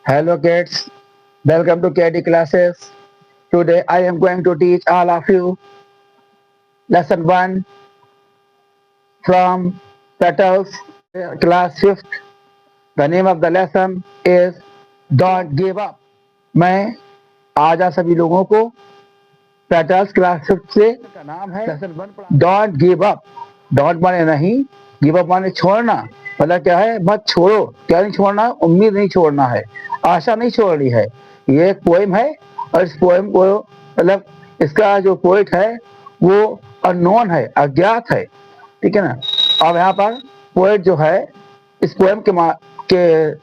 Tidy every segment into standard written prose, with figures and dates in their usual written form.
Hello kids, welcome to KD classes. Today I am going to teach all of you lesson 1 from Petals, class 5th. The name of the lesson is Don't Give Up. मैं आज आप सभी लोगों को petals class 5th से का नाम है lesson 1 don't give up. Don't माने नहीं, गिव अप माने छोड़ना। मतलब क्या है, मत छोड़ो। क्या नहीं छोड़ना? उम्मीद नहीं छोड़ना है, आशा नहीं छोड़नी है। ये एक पोएम है और इस पोएम को मतलब इसका जो पोइट है वो अननोन है, अज्ञात है। ठीक है ना। अब यहाँ पर पोएट जो है इस पोएम के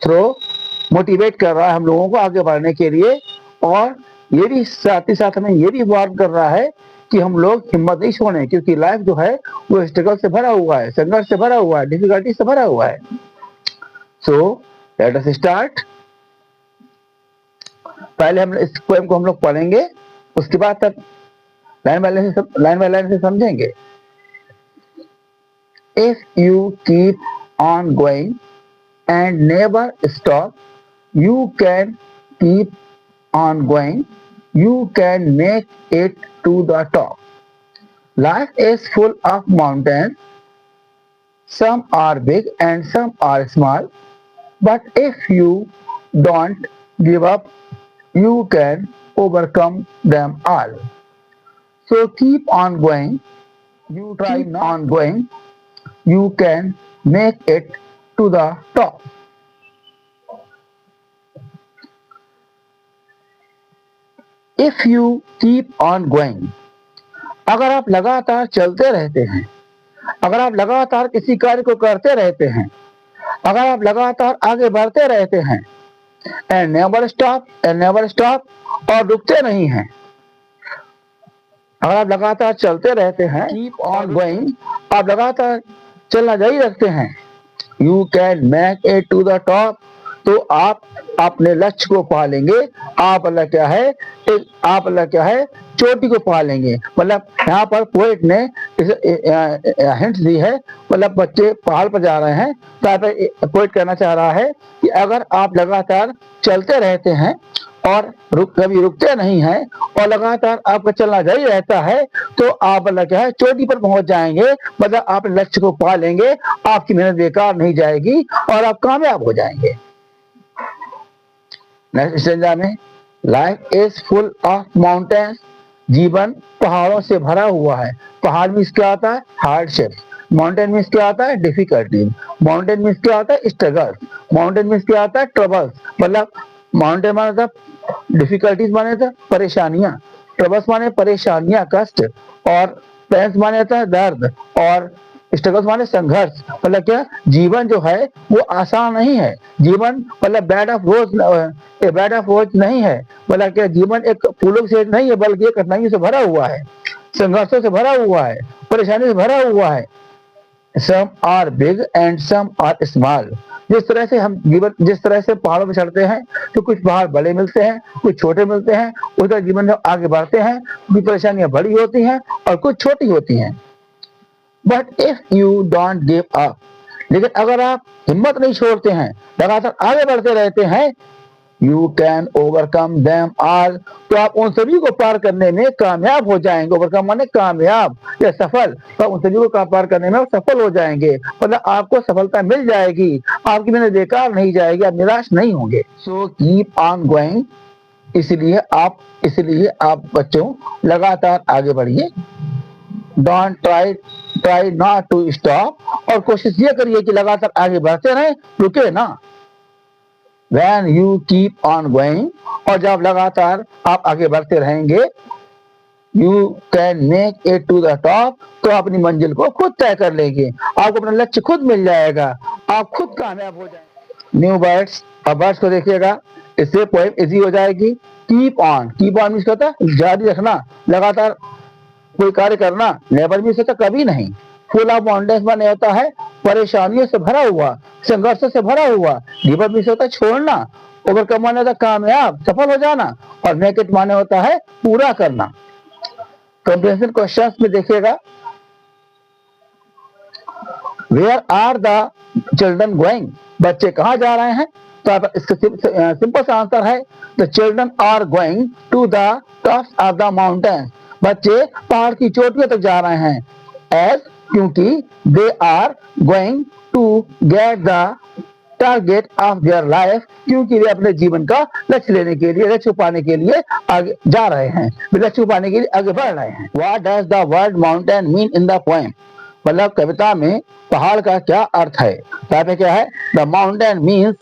थ्रू मोटिवेट कर रहा है हम लोगों को आगे बढ़ने के लिए, और ये भी साथ ही साथ हमें ये भी वार्न कर रहा है कि हम लोग हिम्मत नहीं छोड़ें, क्योंकि लाइफ जो है वो स्ट्रगल से भरा हुआ है, संघर्ष से भरा हुआ है, डिफिकल्टी से भरा हुआ है। So let us start. पहले हम इस पोएम को हम लोग पढ़ेंगे, उसके बाद तब लाइन बाय लाइन से समझेंगे। If you keep on going and never stop, you can keep on going. You can make it to the top. Life is full of mountains. Some are big and some are small. But if you don't give up, you can overcome them all. So keep on going. You try on going. You can make it to the top. If you keep on going, अगर आप लगातार चलते रहते हैं, अगर आप लगातार किसी कार्य को करते रहते हैं, अगर आप लगातार आगे बढ़ते रहते हैं, and never stop, और रुकते नहीं हैं, अगर आप लगातार चलते रहते हैं, keep on going, आप लगातार चलना जारी रखते हैं, you can make it to the top, तो आप अपने लक्ष्य को पा लेंगे। आप अल्लाह क्या है चोटी को पा लेंगे। मतलब यहाँ पर पोएट ने हिंट दी है। मतलब बच्चे पहाड़ पर जा रहे हैं, तो पोएट कहना चाह रहा है कि अगर आप लगातार चलते रहते हैं और कभी रुकते नहीं हैं और लगातार आपका चलना जारी रहता है, तो आप अल्लाह क्या है चोटी पर पहुंच जाएंगे। मतलब आप लक्ष्य को पा लेंगे, आपकी मेहनत बेकार नहीं जाएगी और आप कामयाब हो जाएंगे। नेक्स्ट स्टेंजा में, life is full of mountains, जीवन पहाड़ों से भरा हुआ है। पहाड़ मीन्स क्या आता है? हार्डशिप। माउंटेन मीन्स क्या आता है? डिफिकल्टीज। माउंटेन मीन्स क्या आता है? स्ट्रगल्स। माउंटेन मीन्स क्या आता है? ट्रबल्स। मतलब माउंटेन माने था डिफिकल्टीज, माने था परेशानियां, ट्रबल्स माने परेशानियां, कष्ट, और पेन्स माने था दर्द, और स्ट्रगल्स माने संघर्ष। मतलब क्या, जीवन जो है वो आसान नहीं है। जीवन मतलब बेड ऑफ रोज नहीं है। मतलब क्या, जीवन एक फूलों से नहीं है, बल्कि कठिनाइयों से भरा हुआ है, संघर्षों से भरा हुआ है, परेशानी से भरा हुआ है। Some are big and some are small. जिस तरह से पहाड़ों में चढ़ते हैं तो कुछ पहाड़ बड़े मिलते हैं, कुछ छोटे मिलते हैं। उस तरह जीवन में आगे बढ़ते हैं, कुछ परेशानियां बड़ी होती हैं और कुछ छोटी होती हैं। But if you don't give up, लेकिन अगर आप हिम्मत नहीं छोड़ते हैं, लगातार आगे बढ़ते रहते हैं, you can overcome them all, तो आप उन सभी को पार करने में कामयाब हो जाएंगे। ओवरकम माने कामयाब या सफल, तो उन सभी को पार करने में सफल हो जाएंगे। मतलब आपको सफलता मिल जाएगी, आपकी मेहनत बेकार नहीं जाएगी, आप निराश नहीं होंगे। सो कीप ऑन गोइंग, इसलिए आप बच्चों लगातार आगे बढ़िए। Don't try not to stop, और कोशिश ये करिए कि लगातार आगे बढ़ते रहें, रुके ना। When you keep on going, और जब लगातार आप आगे बढ़ते रहेंगे, you can make it to the top, तो अपनी मंजिल को खुद तय कर लेंगे, आपको अपना लक्ष्य खुद मिल जाएगा, आप खुद कामयाब हो जाएंगे। न्यू वर्ड्स, अब वर्ड्स को देखिएगा, इससे पोएम इजी हो जाएगी। कीप ऑन मीन्स होता है जारी रखना, लगातार कोई कार्य करना। नेवर मीन्स होता कभी नहीं। फुल ऑफ माउंटेन्स माने होता है परेशानियों से भरा हुआ, संघर्ष से भरा हुआ। गिव अप मीन्स होता है छोड़ना। ओवरकम माने होता है कामयाब, सफल हो जाना। और मेक इट माने होता है पूरा करना। कंप्रेहेंशन क्वेश्चंस में देखिएगा, where are the children going, बच्चे कहाँ जा रहे हैं? तो आप इसका सिंपल सा आंसर है the children are going to the tops of the mountain. बच्चे पहाड़ की चोटियों तक जा रहे हैं। एज क्योंकि they are going to get the target of their life, क्योंकि वे अपने जीवन का लक्ष्य लेने के लिए, लक्ष्य पाने के लिए आगे जा रहे हैं, लक्ष्य पाने के लिए आगे बढ़ रहे हैं। What does the word mountain mean in the poem? मतलब कविता में पहाड़ का क्या अर्थ है? यहाँ पे क्या है? The mountain means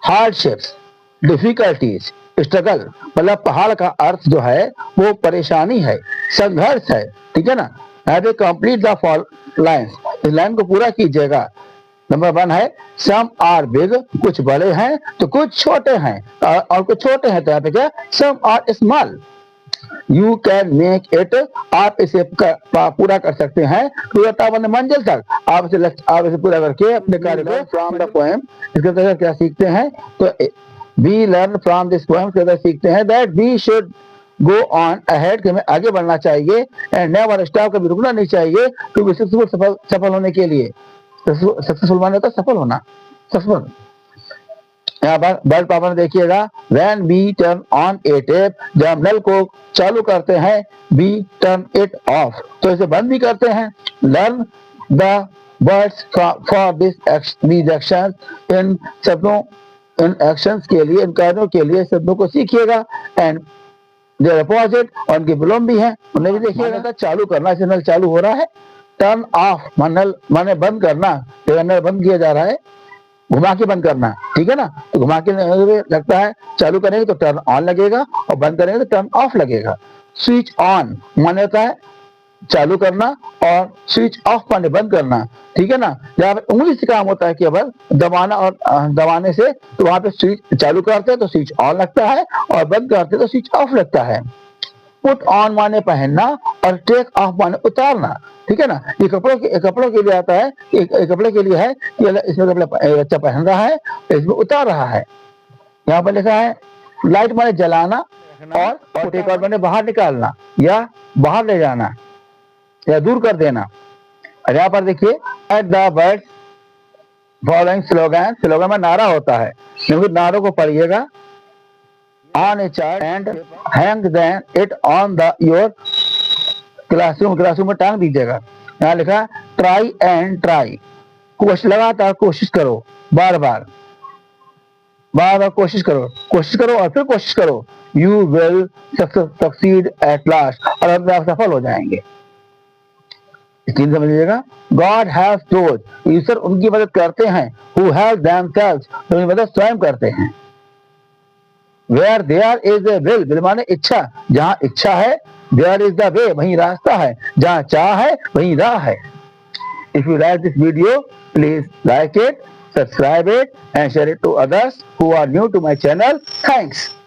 hardships, difficulties, struggle. मतलब पहाड़ का अर्थ जो है वो परेशानी है, संघर्ष है। ठीक है ना? यहाँ पे कंप्लीट द फॉल लाइन्स, इस लाइन को पूरा कीजिएगा। नंबर 1 है सम आर बिग, कुछ बड़े हैं तो कुछ छोटे हैं, और कुछ छोटे हैं तो यहाँ पे क्या? Some are small. You can make it, आप इसे पूरा कर सकते हैं टू द टॉप, मंजिल तक। आप इसे पूरा करके अपने कार्य को फ्रॉम द पोएम, इसके अंदर क्या सीखते हैं? तो we learn from this poem के अंदर सीखते हैं that we should go on ahead, कि हमें आगे बढ़ना चाहिए, एंड नेवर स्टॉप, कभी रुकना नहीं चाहिए, टू बी सक्सेसफुल, सफल होने के लिए। सक्सेसफुल माने तो सफल होना, सक्सेसफुल। यहाँ पर बर्ड पापा ने देखिएगा, when we turn on a tap, जब हम नल को चालू करते हैं, वी टर्न इट ऑफ, तो इसे बंद भी करते हैं। Learn the words for these actions, इन शब्दों, इन एक्शंस के लिए, इन कार्यों के लिए शब्दों को सीखिएगा। एंड देयर अपोजिट, और उनके विलोम भी हैं, उन्हें भी देखिएगा। चालू करना, इसे नल चालू हो रहा है। टर्न ऑफ माने बंद करना, नल बंद किया जा रहा है, घुमा के बंद करना। ठीक है ना? तो घुमा के लगता है, चालू करेंगे तो टर्न ऑन लगेगा, और बंद करेंगे तो टर्न ऑफ लगेगा। स्विच ऑन माने होता है चालू करना, और स्विच ऑफ माने बंद करना। ठीक है ना? जहाँ पे उंगली से काम होता है केवल दबाना, और दबाने से, तो वहां पे स्विच चालू करते हैं तो स्विच ऑन लगता है, और बंद करते हैं तो स्विच ऑफ लगता है। पुट ऑन माने पहनना, और टेक ऑफ माने उतारना। ठीक है ना? ये कपड़ों के लिए आता है, कपड़े के लिए है कि इसमें कपड़ा बच्चा पहन रहा है, इसमें उतार रहा है। यहाँ पर लिखा है लाइट माने जलाना, और टेक आउट माने बाहर निकालना, या बाहर ले जाना, या दूर कर देना। और यहाँ पर देखिए at the birds following slogan, slogan में नारा होता है, क्योंकि नारों को पढ़िएगा। On a chart and hang then it on the your classroom, classroom में टांग दीजिएगा। यहाँ लिखा ट्राई एंड ट्राई, लगातार कोशिश करो, बार बार कोशिश करो और फिर कोशिश करो। You will succeed at last, और अंत में आप सफल हो जाएंगे। तीन समझिएगा। गॉड हैज टोल्ड, ईश्वर उनकी मदद करते हैं, हु हेल्प देमसेल्व्स, तो उनकी मदद स्वयं करते हैं। Where there is a will माने इच्छा, जहां इच्छा है, देयर इज द वे, वहीं रास्ता है, जहां चाह है वहीं राह है। If you like this video, please like it, subscribe it and share it to others who are new to my channel. Thanks.